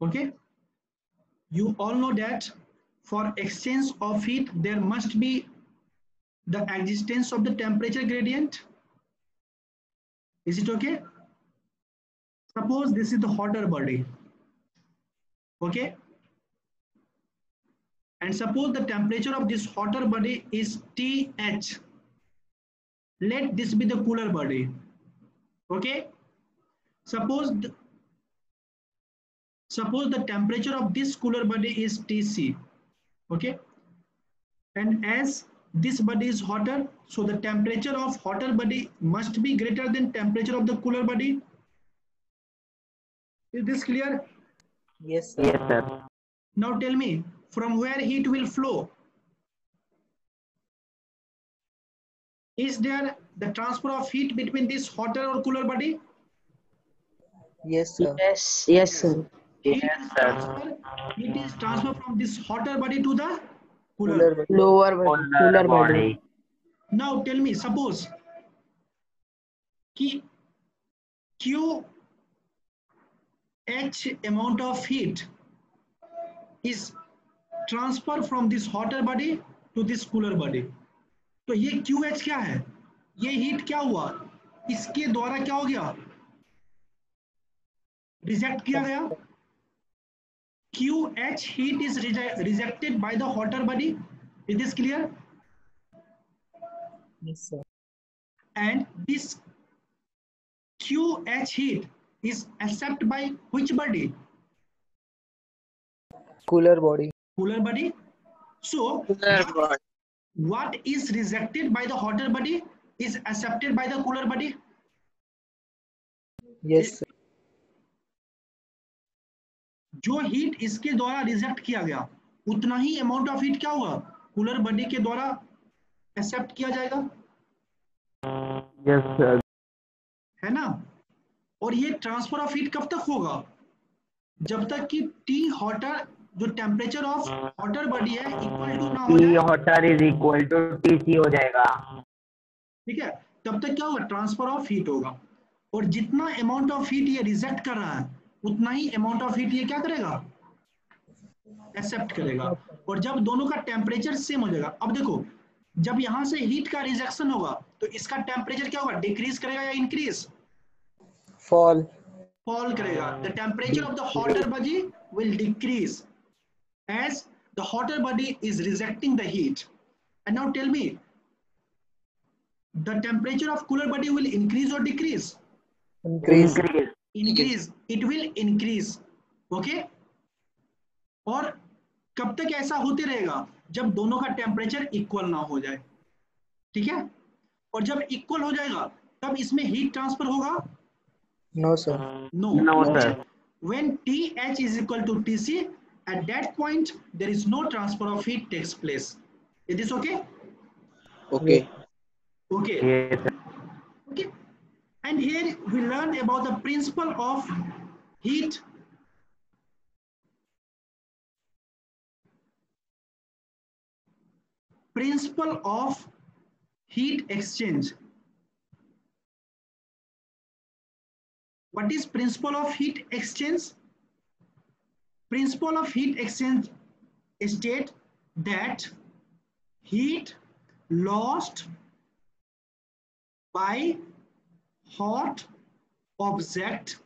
Okay, you all know that for exchange of heat there must be the existence of the temperature gradient. Is it okay? Suppose this is the hotter body. Okay, and suppose the temperature of this hotter body is TH. Let this be the cooler body. Okay, suppose the temperature of this cooler body is TC. Okay, and as this body is hotter, so the temperature of hotter body must be greater than temperature of the cooler body. Is this clear? Yes, sir. Yes, sir. Now tell me, from where heat will flow? Is there the transfer of heat between this hotter or cooler body? Yes, sir. Yes. Yes, sir. Heat Yes, is sir. transferred from this hotter body to the cooler Cooler body. body. Lower body. Cooler body. Now tell me, suppose कि QH amount of heat is transferred from this hotter body to this cooler body. तो ये QH क्या है? ये heat क्या हुआ? इसके द्वारा क्या हो गया? रिजेक्ट किया गया. QH heat is rejected by the hotter body. Is this clear? Yes, sir. And this QH heat is accepted by which body? Cooler body. Cooler body. So what is rejected by the hotter body is accepted by the cooler body. Yes, sir. जो heat इसके द्वारा reject किया गया उतना ही amount of heat क्या होगा cooler body के द्वारा एक्सेप्ट किया जाएगा. Yes, sir. है ना. और ये ट्रांसफर ऑफ हीट कब तक होगा? जब तक कि टी हॉटर जो टेम्परेचर ऑफ हॉटर बॉडी है इक्वल टू ना हो T जाए. hotter is equal to TC हो जाएगा. ठीक है, तब तक क्या होगा? ट्रांसफर ऑफ हीट होगा. और जितना अमाउंट ऑफ हीट ये रिजेक्ट कर रहा है उतना ही अमाउंट ऑफ हीट ये क्या करेगा? एक्सेप्ट करेगा. और जब दोनों का टेम्परेचर सेम हो जाएगा, अब देखो जब यहां से हीट का रिजेक्शन होगा तो इसका टेम्परेचर क्या होगा? डिक्रीज करेगा या इंक्रीज? Fall. फॉल करेगा. The temperature of the hotter body will decrease as the hotter body is rejecting the heat. And now tell me, the temperature of cooler body will increase or decrease? Increase. Increase. It will increase. Okay. और कब तक ऐसा होते रहेगा? जब दोनों का temperature equal ना हो जाए. ठीक है. और जब इक्वल हो जाएगा तब इसमें हीट ट्रांसफर होगा? No, sir. No. No, sir. When TH is equal to TC, at that point there is no transfer of heat takes place. Is this okay? Okay. Okay. Yes, sir. Okay. And here we learn about the principle of heat. Principle of heat exchange. What is principle of heat exchange? Principle of heat exchange state that heat lost by hot object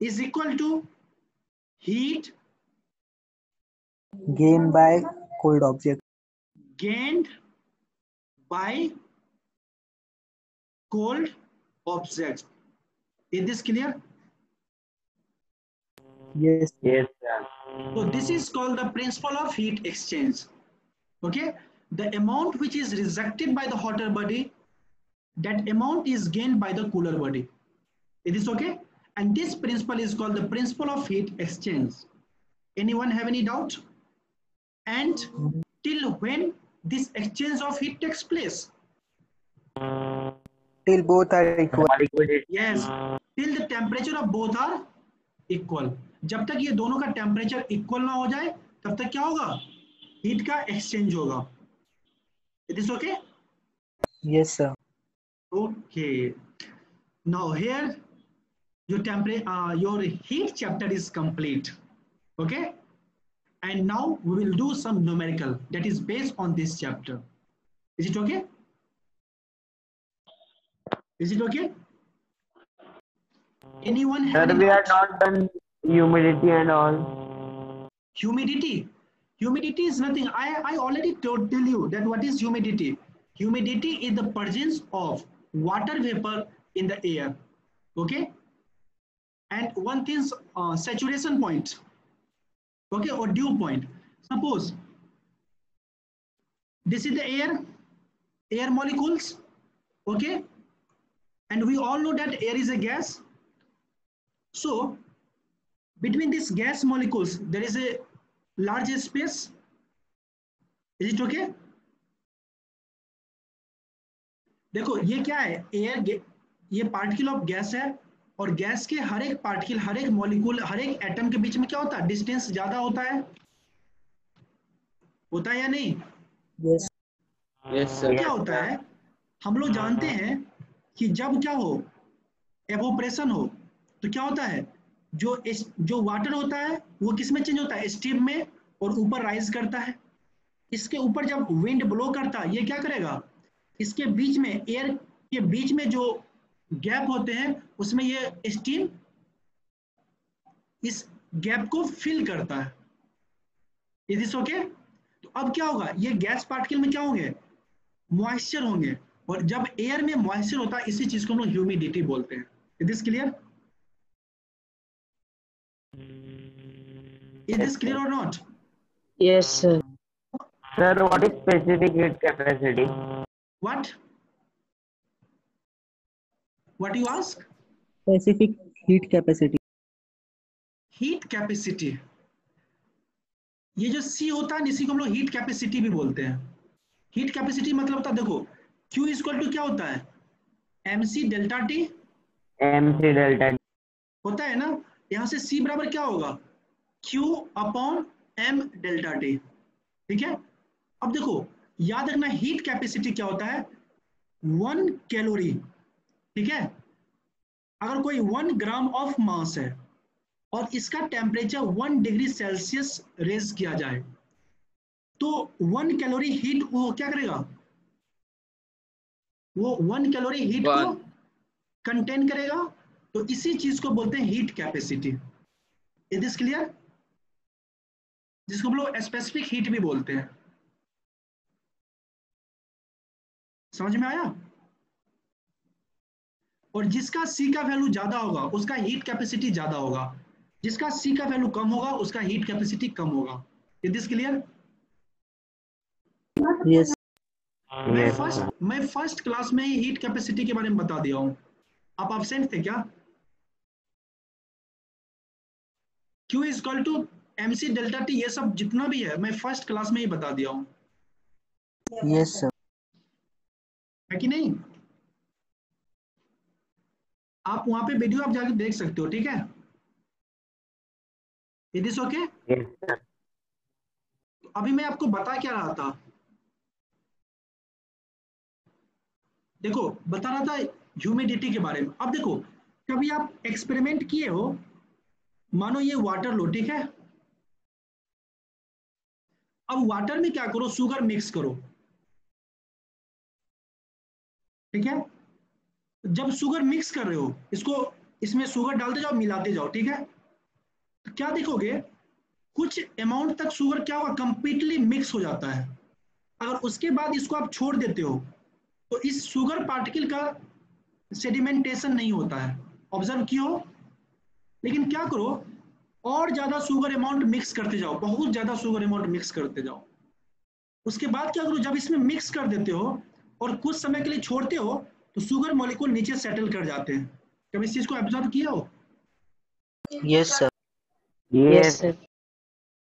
is equal to heat Gained by cold object. gained by cold objects. Is this clear? Yes. Yes, sir. So this is called the principle of heat exchange. Okay, the amount which is rejected by the hotter body, that amount is gained by the cooler body. It is okay, and this principle is called the principle of heat exchange. Anyone have any doubt? And till when this exchange of heat takes place? Till both are equal. Yes, till the temperature of both are equal. जब तक ये दोनों का temperature equal ना हो जाए तब तक क्या होगा? हीट का एक्सचेंज होगा. It is okay? Yes, sir. Okay. Now here your heat chapter is complete. Okay, and now we will do some numerical that is based on this chapter. Is it okay? Is it okay? Anyone have Sir, any we are doubt? not done humidity and all. Humidity. Humidity is nothing. I already tell you that what is humidity. Humidity is the presence of water vapor in the air. Okay. And one thing's saturation point. Okay, or dew point. Suppose this is the air molecules. Okay. And we all know that air is a gas. So between these gas molecules, there is a large space. Is it okay? देखो ये क्या है, air, ये particle of gas है, और gas के हर एक particle, हर एक मॉलिक्यूल, हर एक एटम के बीच में क्या होता है, डिस्टेंस ज्यादा होता है या नहीं? Yes. Yes, sir. क्या होता है, हम लोग जानते हैं कि जब क्या हो, एवोपरेशन हो, तो क्या होता है, जो वाटर होता है वो किस में चेंज होता है, स्टीम में, और ऊपर राइज करता है. इसके ऊपर जब विंड ब्लो करता है, ये क्या करेगा, इसके बीच में, एयर के बीच में जो गैप होते हैं उसमें ये स्टीम इस गैप को फिल करता है. Is this okay? तो अब क्या होगा, ये गैस पार्टिकल में क्या होंगे, मॉइस्चर होंगे, और जब एयर में मॉइस्चर होता है इसी चीज को हम लोग ह्यूमिडिटी बोलते हैं. Is this clear? Is this clear और not? Yes, sir. Sir, what is specific heat capacity? What you ask? Specific heat capacity. Heat capacity, ये जो सी होता है इसी को हम लोग हीट कैपेसिटी भी बोलते हैं. हीट कैपेसिटी मतलब होता है, देखो Q इक्वल टू क्या होता है, mc delta T MC delta. होता है ना, यहाँ से C बराबर क्या होगा, Q upon m delta T. ठीक है, अब देखो याद रखना हीट कैपेसिटी क्या होता है, 1 कैलोरी. ठीक है, अगर कोई 1 ग्राम ऑफ मास है और इसका टेम्परेचर 1 डिग्री सेल्सियस रेज किया जाए, तो 1 कैलोरी हीट वो क्या करेगा, वो 1 कैलोरी हीट को कंटेन करेगा. तो इसी चीज को बोलते हैं heat capacity. Is this clear? जिसको हम लोग स्पेसिफिक हीट भी बोलते हैं. समझ में आया? और जिसका सी का वैल्यू ज्यादा होगा उसका हीट कैपेसिटी ज्यादा होगा, जिसका सी का वैल्यू कम होगा उसका हीट कैपेसिटी कम होगा. Is this clear? Yes. मैं फर्स्ट क्लास में ही हीट कैपेसिटी के बारे में बता दिया हूं. आप एब्सेंट थे क्या? Q equal to mc delta t, ये सब जितना भी है मैं फर्स्ट क्लास में ही बता दिया हूं. Yes, sir. है कि नहीं? आप वहां पे वीडियो आप जाके देख सकते हो. ठीक है, it is okay. Yes, sir. अभी मैं आपको बता क्या रहा था, देखो बता रहा था ह्यूमिडिटी के बारे में. अब देखो कभी आप एक्सपेरिमेंट किए हो, मानो ये वाटर लो, ठीक है, अब वाटर में क्या करो, शुगर मिक्स करो. ठीक है, जब शुगर मिक्स कर रहे हो, इसमें शुगर डालते जाओ, मिलाते जाओ. ठीक है, तो क्या देखोगे, कुछ अमाउंट तक शुगर क्या होगा, कंप्लीटली मिक्स हो जाता है. अगर उसके बाद इसको आप छोड़ देते हो तो इस शुगर पार्टिकल का सेडिमेंटेशन नहीं होता है. ऑब्जर्व कियो. लेकिन क्या करो, और ज्यादा शुगर अमाउंट मिक्स करते जाओ, बहुत ज्यादा शुगर अमाउंट मिक्स करते जाओ. उसके बाद क्या करो, जब इसमें मिक्स कर देते हो और कुछ समय के लिए छोड़ते हो तो शुगर मॉलिक्यूल नीचे सेटल कर जाते हैं. कभी इस चीज को ऑब्जर्व किया हो? Yes, sir. Yes. sir.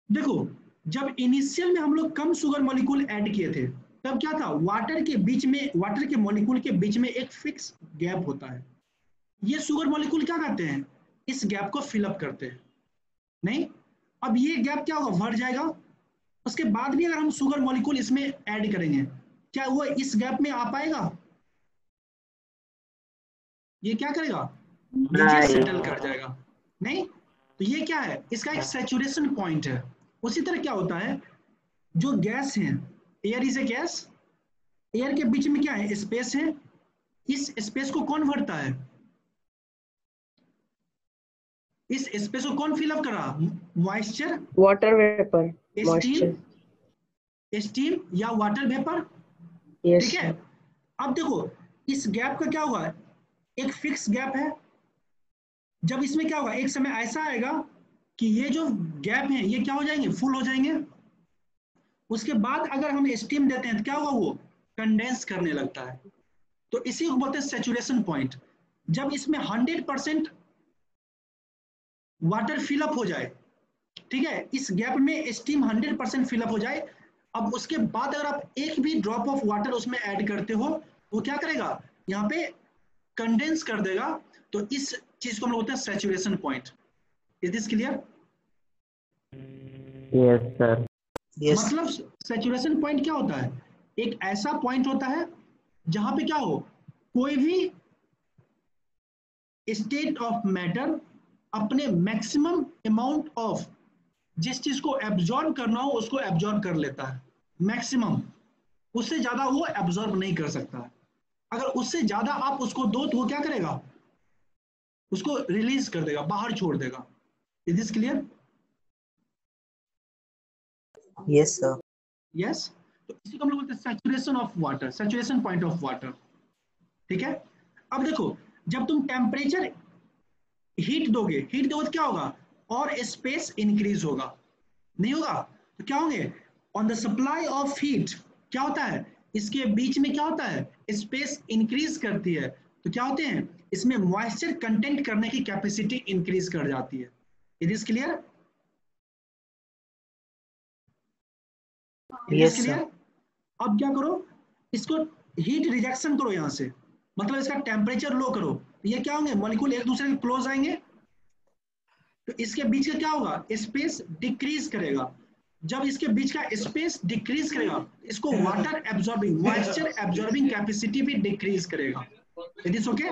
देखो जब इनिशियल में हम लोग कम शुगर मॉलिक्यूल ऐड किए थे तब क्या था, वाटर के मॉलिक्यूल के बीच में एक फिक्स गैप होता है. ये शुगर मॉलिक्यूल क्या करते हैं, इस गैप को फिलअप करते हैं. नहीं, अब ये गैप क्या होगा, भर जाएगा. उसके बाद भी अगर हम शुगर मॉलिक्यूल इसमें ऐड करेंगे, क्या वो इस गैप में आ पाएगा? ये क्या करेगा, नीचे सेटल कर जाएगा। नहीं, तो ये क्या है, इसका एक सैचुरेशन पॉइंट है। उसी तरह क्या होता है, जो गैस है, air is a gas, air के बीच में क्या है, स्पेस है। इस स्पेस को कौन भरता है, इस स्पेस को कौन फिलअप कर रहा, moisture, water vapour, steam, steam या वाटर वेपर। यस ठीक है, अब देखो इस गैप का क्या होगा, एक फिक्स गैप है। जब इसमें क्या होगा, एक समय ऐसा आएगा कि ये जो गैप है ये क्या हो जाएंगे, फुल हो जाएंगे। उसके बाद अगर हम स्टीम देते हैं तो क्या होगा, वो कंडेंस करने लगता है। तो इसी को बोलते हैं सैचुरेशन पॉइंट। जब इसमें 100% वाटर फिलअप हो जाए, ठीक है, इस गैप में स्टीम 100% फिलअप हो जाए, अब उसके बाद अगर आप एक भी ड्रॉप ऑफ वाटर उसमें ऐड करते हो, वो क्या करेगा, यहाँ पे कंडेंस कर देगा। तो इस चीज को हम लोग बोलते हैं saturation point. Is this clear? Yes sir. मतलब सैचुरेशन पॉइंट क्या होता है, एक ऐसा पॉइंट होता है जहां पे क्या हो, कोई भी स्टेट ऑफ मैटर अपने मैक्सिमम अमाउंट ऑफ जिस चीज को एब्जॉर्ब करना हो उसको एब्जॉर्ब कर लेता है, मैक्सिमम। उससे ज्यादा वो एब्जॉर्ब नहीं कर सकता। अगर उससे ज्यादा आप उसको दो तो वो क्या करेगा, उसको रिलीज कर देगा, बाहर छोड़ देगा। Is this clear? Yes sir, yes. तो इसी को हम लोग बोलते हैं saturation of water, saturation point of water. ठीक है, अब देखो जब तुम टेम्परेचर हीट दोगे, हीट दोगे तो क्या होगा, और स्पेस इंक्रीज होगा, नहीं होगा? तो क्या होंगे, on the supply of heat क्या होता है, इसके बीच में क्या होता है, स्पेस इंक्रीज करती है। तो क्या होते हैं, इसमें मॉइस्चर कंटेंट करने की कैपेसिटी इंक्रीज कर जाती है। It is clear? Yes sir, clear? अब क्या करो, इसको हीट रिजेक्शन करो यहां से, मतलब इसका टेम्परेचर लो करो। ये क्या होंगे, मॉलिक्यूल एक दूसरे के क्लोज आएंगे, तो इसके बीच का क्या होगा, स्पेस डिक्रीज करेगा। जब इसके बीच का स्पेस डिक्रीज करेगा, इसको water absorbing, moisture absorbing capacity भी डिक्रीज करेगा। It is okay?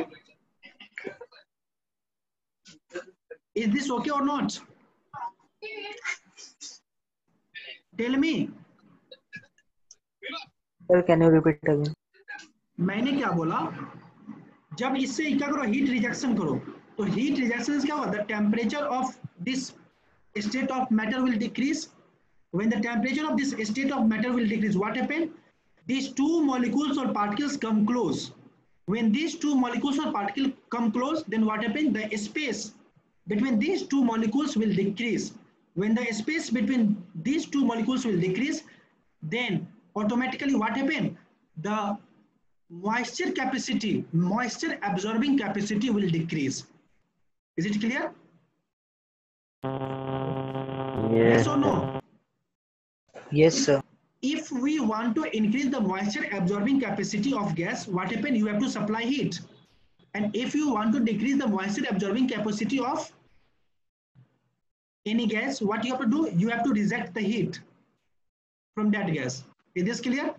Is this okay और not? Tell me. Sir can you repeat again? मैंने क्या बोला, जब इससे क्या करो, हीट रिजेक्शन करो, तो हीट रिजेक्शन से क्या होगा, the temperature of this state of matter will decrease. When the temperature of this state of matter will decrease, what happen, these two molecules or particles come close. When these two molecules or particles come close, then what happen, the space between these two molecules will decrease. When the space between these two molecules will decrease, then automatically what happen, the moisture capacity, moisture absorbing capacity will decrease. Is it clear? Yes or no? Yes sir, If we want to increase the moisture absorbing capacity of gas, what happen, you have to supply heat. And if you want to decrease the moisture absorbing capacity of any gas, what you have to do, you have to reject the heat from that gas. Is this clear?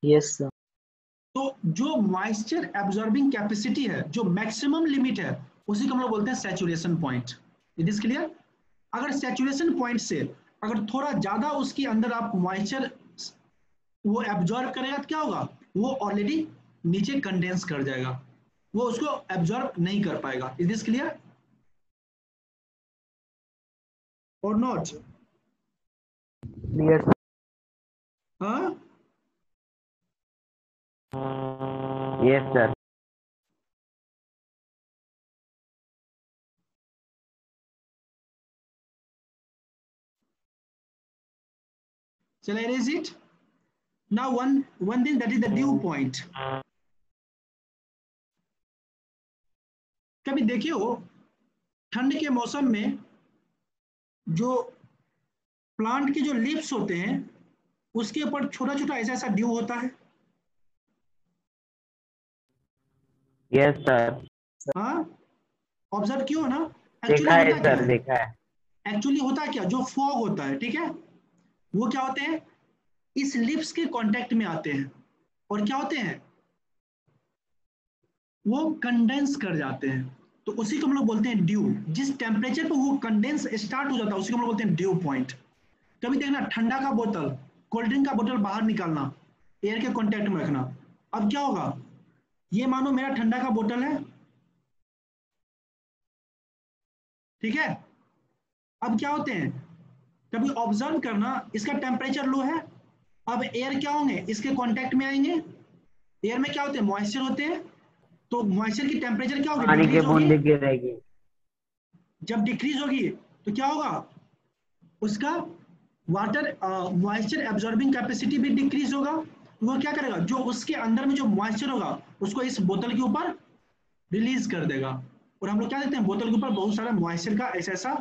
yes sir, तो जो moisture absorbing capacity है, जो maximum limit है, उसी को हम लोग बोलते हैं saturation point. It is clear? अगर सैचुरेशन पॉइंट से अगर थोड़ा ज्यादा उसके अंदर आप मॉइस्चर वो एब्जॉर्ब करेगा तो क्या होगा, वो ऑलरेडी नीचे कंडेंस कर जाएगा, वो उसको एब्जॉर्ब नहीं कर पाएगा। इज दिस क्लियर और नॉट? yes हाँ, yes sir. shall I erase it? Now one thing, that is the dew point. कभी देखिए हो, ठंड के मौसम में जो प्लांट के जो लीव्स होते हैं उसके ऊपर छोटा छोटा ऐसा ऐसा ड्यू होता है। यस सर, हाँ, ऑब्जर्व क्यों ना? देखा है होता क्या सर, है, देखा है। एक्चुअली होता क्या, जो फॉग होता है, ठीक है, वो क्या होते हैं, इस लिप्स के कांटेक्ट में आते हैं और क्या होते हैं, वो कंडेंस कर जाते हैं, तो उसी को हम लोग बोलते हैं ड्यू। जिस टेम्परेचर पर वो कंडेंस स्टार्ट हो जाता है उसी को हम लोग बोलते हैं ड्यू पॉइंट। कभी देखना ठंडा का बोतल, कोल्ड ड्रिंक का बोतल बाहर निकालना, एयर के कांटेक्ट में रखना, अब क्या होगा, ये मानो मेरा ठंडा का बोतल है, ठीक है, अब क्या होते हैं, कभी ऑब्जर्व करना, इसका टेम्परेचर लो है, अब एयर क्या होंगे, इसके कांटेक्ट में आएंगे, एयर में क्या होते हैं, मॉइस्चर होते हैं, तो मॉइस्चर की टेम्परेचर क्या होगी, पानी के डिक्रीज होगी। बूंद गिरेगी। जब डिक्रीज होगी तो क्या होगा, उसका वाटर मॉइस्चर एब्जॉर्बिंग कैपेसिटी भी डिक्रीज होगा। वो क्या करेगा, जो उसके अंदर में जो मॉइस्चर होगा उसको इस बोतल के ऊपर रिलीज कर देगा, और हम लोग क्या देखते हैं, बोतल के ऊपर बहुत सारा मॉइस्चर का ऐसा ऐसा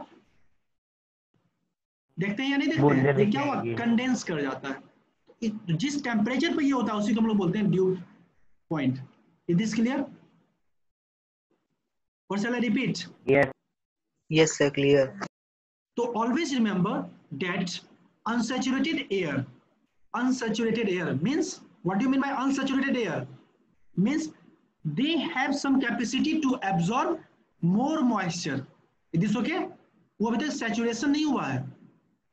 देखते हैं या नहीं देखते बूंदे हैं, ये क्या हुआ, दिखेंगी। कंडेंस कर जाता है। जिस टेम्परेचर पर ये होता है उसी को हम लोग बोलते हैं due point. Is this clear, और shall I repeat? Yes. Yes, sir. Clear. So always remember that unsaturated air means, what do you mean by unsaturated air? Means they have some capacity to absorb more moisture. Is this okay? वो अभी तक saturation नहीं हुआ है,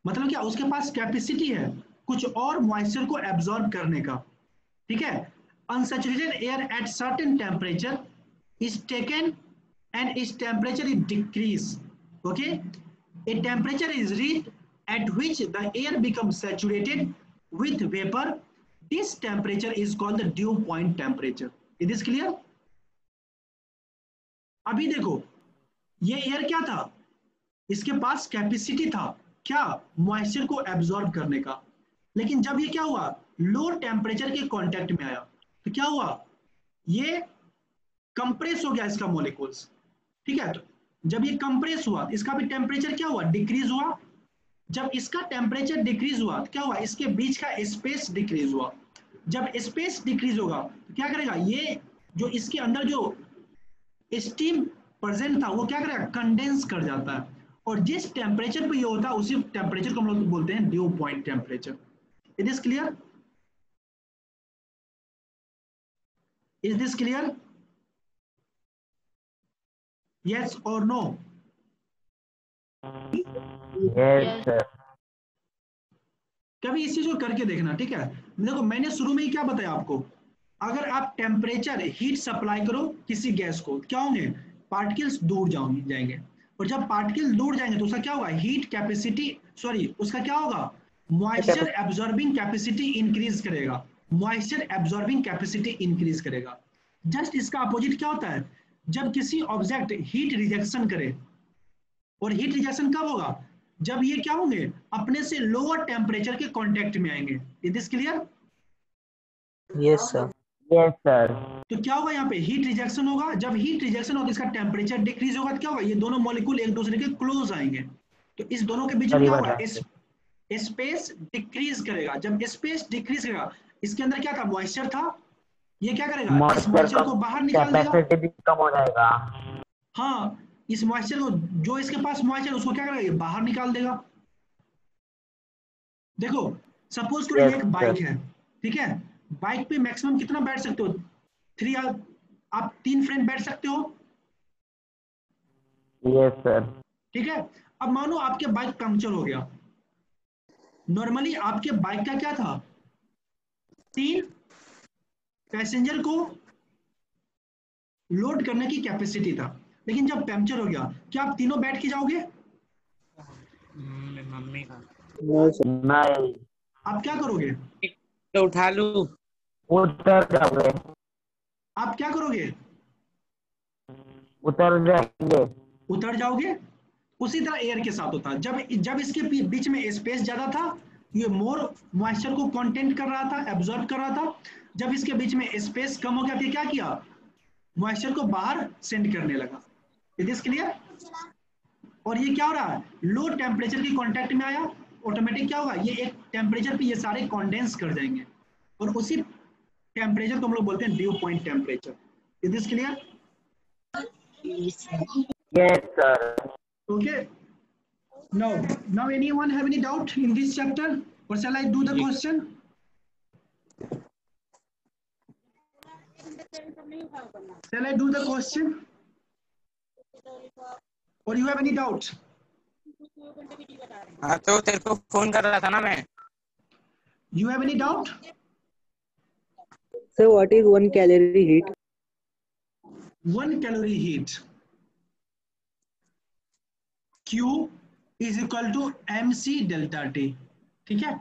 मतलब क्या, उसके पास capacity है कुछ और मॉइस्चर को एब्जॉर्ब करने का, ठीक है। Unsaturated air at certain temperature is taken and its temperature is decreased. Okay, a temperature is reached at which the air becomes saturated with vapor. This temperature is called the dew point temperature. Is this clear? अभी देखो, ये air क्या था, इसके पास capacity था क्या, moisture को absorb करने का, लेकिन जब ये क्या हुआ, लो टेम्परेचर के कांटेक्ट में आया तो क्या हुआ, ये कंप्रेस हो गया इसका मॉलिक्यूल्स, ठीक है। तो जब ये कंप्रेस हुआ इसका भी टेम्परेचर क्या हुआ, डिक्रीज हुआ। जब इसका टेम्परेचर डिक्रीज हुआ तो क्या हुआ, इसके बीच का स्पेस डिक्रीज हुआ। जब स्पेस डिक्रीज होगा तो क्या करेगा, ये जो इसके अंदर जो स्टीम प्रेजेंट था वो क्या करेगा, कंडेंस कर जाता है, और जिस टेम्परेचर पे ये होता है उसी टेम्परेचर को हम लोग बोलते हैं due point temperature. It is clear, is this clear, yes or no? Yes, sir. कभी इस चीज को करके देखना, ठीक है। देखो मैंने शुरू में ही क्या बताया आपको, अगर आप टेम्परेचर हीट सप्लाई करो किसी गैस को, क्या होंगे, पार्टिकल्स दूर जाएंगे, और जब पार्टिकल दूर जाएंगे तो उसका क्या होगा, हीट कैपेसिटी, सॉरी उसका क्या होगा, मॉइस्चर एब्जॉर्बिंग कैपेसिटी इंक्रीज करेगा, मॉइस्चर एब्जॉर्बिंग कैपेसिटी इंक्रीज करेगा। जस्ट इसका अपोजिट क्या होता है, जब किसी ऑब्जेक्ट हीट रिजेक्शन करे, और हीट रिजेक्शन कब होगा, जब ये क्या होंगे, अपने से लोअर टेम्परेचर के कांटेक्ट में आएंगे। Is this clear? Yes, sir. Yes, sir. तो क्या होगा, यहाँ पे हीट रिजेक्शन होगा, जब हीट रिजेक्शन होगा इसका टेम्परेचर डिक्रीज होगा तो क्या होगा, ये दोनों मॉलिक्यूल एक दूसरे के क्लोज आएंगे, तो इस दोनों के बीच में क्या होगा, स्पेस डिक्रीज करेगा। जब स्पेस डिक्रीज करेगा, इसके अंदर क्या था, मॉइस्चर था, ये क्या करेगा, इस मॉइस्चर मॉइस्चर का को बाहर निकाल देगा। कैपेसिटी भी कम हो जाएगा। हाँ, इस मॉइस्चर को, जो इसके पास मॉइस्चर उसको क्या करेगा, ये बाहर निकाल देगा। देखो सपोज करो ये Yes, एक sir. बाइक है, ठीक है, बाइक पे मैक्सिमम कितना बैठ सकते हो, आप 3 फ्रेंड बैठ सकते हो, Yes, sir. ठीक है। अब मानो आपके बाइक पंक्चर हो गया, नॉर्मली आपके बाइक का क्या था, 3 पैसेंजर को लोड करने की कैपेसिटी था, लेकिन जब पंक्चर हो गया क्या आप तीनों बैठ के जाओगे, मम्मी का नहीं, आप क्या करोगे, तो उठा लू। उतर जाओगे, आप क्या करोगे, उतर जाएंगे। उतर जाओगे। उसी तरह एयर के साथ होता है, जब जब इसके बीच में स्पेस ज्यादा था, ये मोर मॉइस्चर को कंटेंट कर रहा था, एब्जॉर्ब कर रहा था। जब इसके बीच में स्पेस कम हो गया तो क्या किया, मॉइस्चर को बाहर सेंड करने लगा। It is clear? और ये क्या हो रहा है, लो टेम्परेचर की कांटेक्ट में आया, ऑटोमेटिक क्या होगा, ये एक टेम्परेचर पे ये सारे कंडेंस कर जाएंगे, और उसी टेम्परेचर को हम लोग बोलते हैं due point temperature. Is this clear? Yes, sir. Okay. Now anyone have any doubt in this chapter, or shall I do the question? Shall I do the question? Or you have any doubt? हाँ तो तेरे को phone कर रहा था ना मैं. You have any doubt? Sir, what is 1 calorie heat? 1 calorie heat. Q is equal to mc delta T. ठीक है?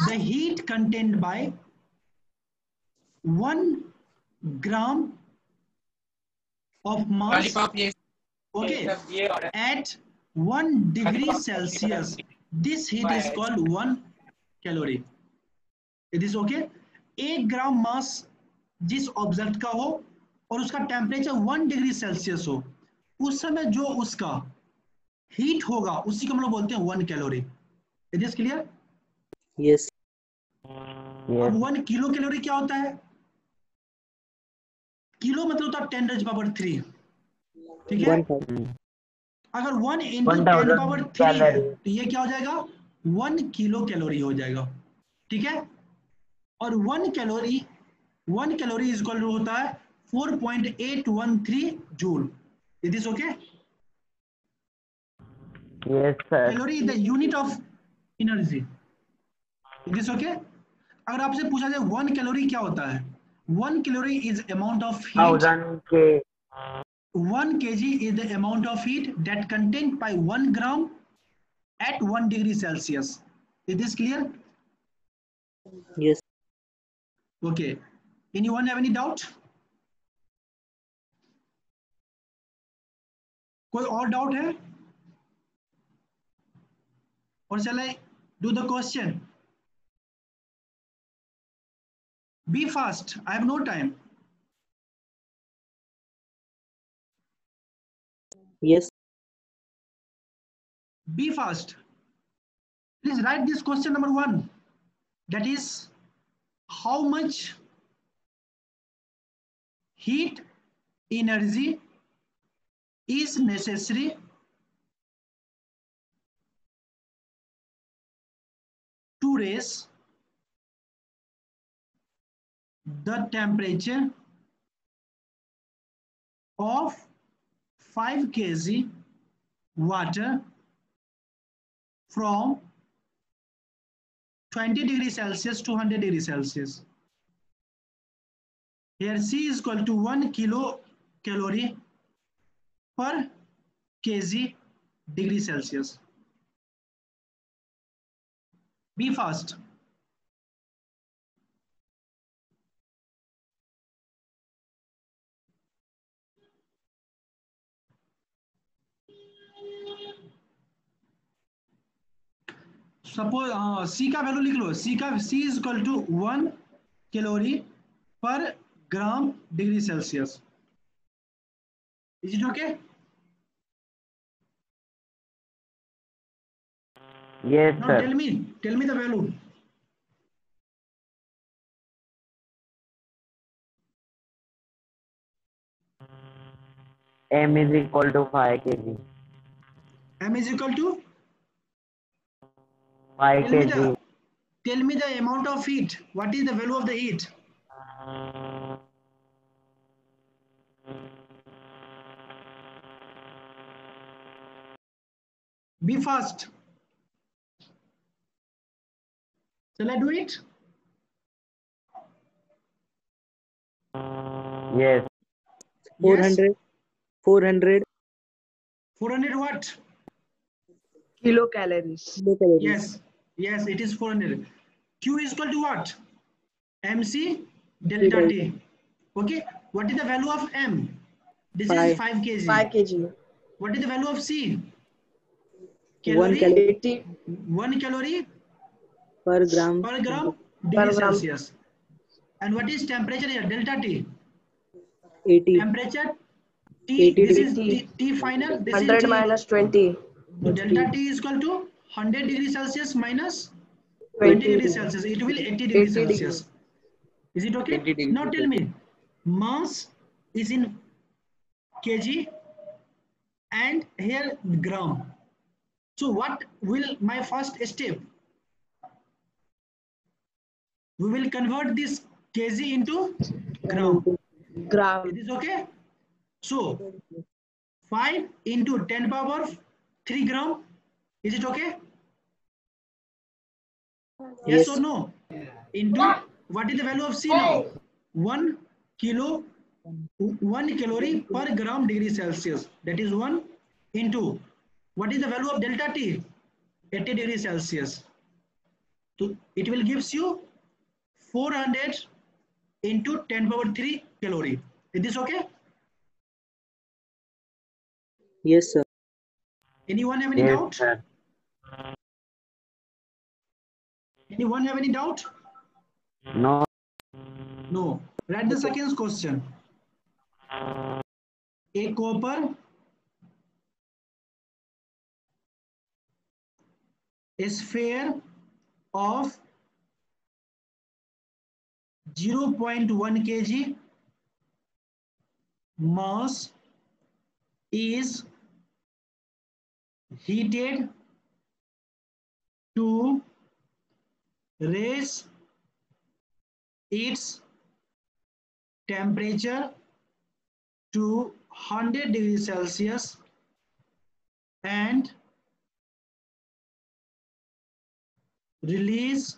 The heat contained by 1 gram of mass, okay, at 1 degree Celsius. This heat is called 1 calorie. It is okay? 1 ग्राम मास जिस object का हो और उसका temperature 1 degree Celsius हो, उस समय जो उसका हीट होगा उसी को हम लोग बोलते हैं 1 calorie. It is clear? Yes. अब 1 किलो कैलोरी क्या होता है? किलो मतलब होता है 10 raised power 3. ठीक है? 1000. अगर 1 into 10 power 3 है तो ये क्या हो जाएगा? 1 किलो कैलोरी हो जाएगा. ठीक है? और 1 कैलोरी इज इक्वल टू होता है 4.813 joule. It is okay? Yes sir. Calorie is the unit of energy. It is okay? अगर आपसे पूछा जाए 1 कैलोरी क्या होता है? 1 calorie is amount of heat. 1000 के 1 kg is the amount of heat that contained by 1 gram at 1 degree Celsius. Is this clear? Yes. Okay. Anyone have any doubt? कोई और डाउट है? Or shall I do the question? Be fast. I have no time. Yes. Be fast. Please write this question number 1. That is, how much heat energy is necessary to raise the temperature of 5 kg water from 20 degrees Celsius to 100 degrees Celsius. Here C is equal to 1 kilocalorie per kg degree Celsius. Be fast. Suppose c का value लिख लो. C is equal to 1 calorie per gram degree Celsius. Is it okay? Yes now sir. Tell me the value. M is equal to 5 kg. M is equal to 5 kg. tell me the amount of heat. What is the value of the heat? Be fast. Shall I do it? Yes. 400. 400 400 what? kilocalories. kilocalories. Yes, it is 400. Q is equal to what? MC delta T. Okay, what is the value of M? This is 5 kg. 5 kg. What is the value of C? 1 calorie 80 1 calorie per gram. degree Celsius. And what is temperature here? Delta T. 80. Temperature T. 80 This is degrees. T final. This 100 is T. minus 20. So delta T is equal to 100 degrees Celsius minus 20 degrees Celsius. It will 80 degrees 80 Celsius. Is it okay? 80 degrees Now tell me, mass is in kg and here gram. So what will my first step? We will convert this kg into gram. gram. It is okay. So 5 into 10 power 3 gram. Is it okay? Yes or Yes. no? Into what is the value of C now? 1 kilo 1 calorie per gram degree Celsius. That is 1 into what is the value of delta T? 80 degrees Celsius. So it will gives you 400 into 10 power 3 calorie. Is this okay? Yes, sir. Anyone have any Yes, doubt? sir. Anyone have any doubt? No. No. Write the second question. A copper, a sphere of 0.1 kg mass is heated to raise its temperature to 100 degrees Celsius and release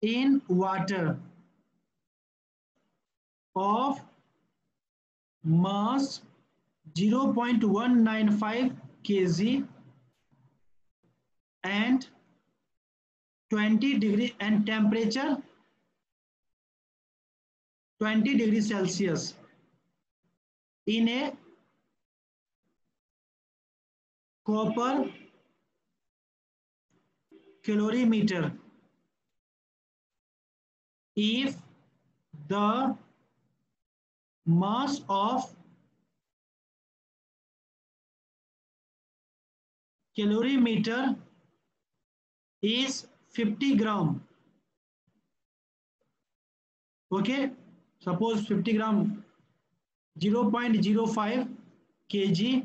in water of mass 0.195 kg and 20 degree and temperature 20 degrees Celsius in a copper calorimeter if the mass of calorimeter is 50 gram. Okay, suppose 50 gram 0.05 kg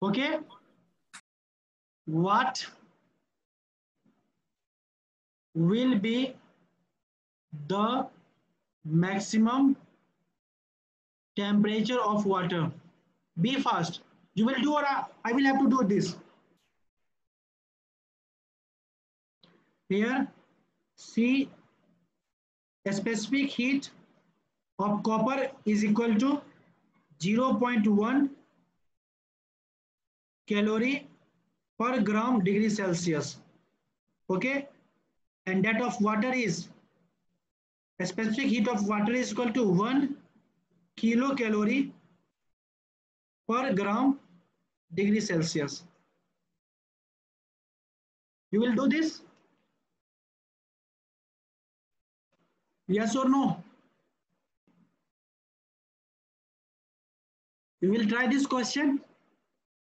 okay. What will be the maximum temperature of water? Be fast. You will do or I will have to do this. Here, see a specific heat of copper is equal to 0.1 calorie per gram degree Celsius. Okay, and that of water is a specific heat of water is equal to 1 kilocalorie per gram degree Celsius. You will do this? Yes or no? You will try this question?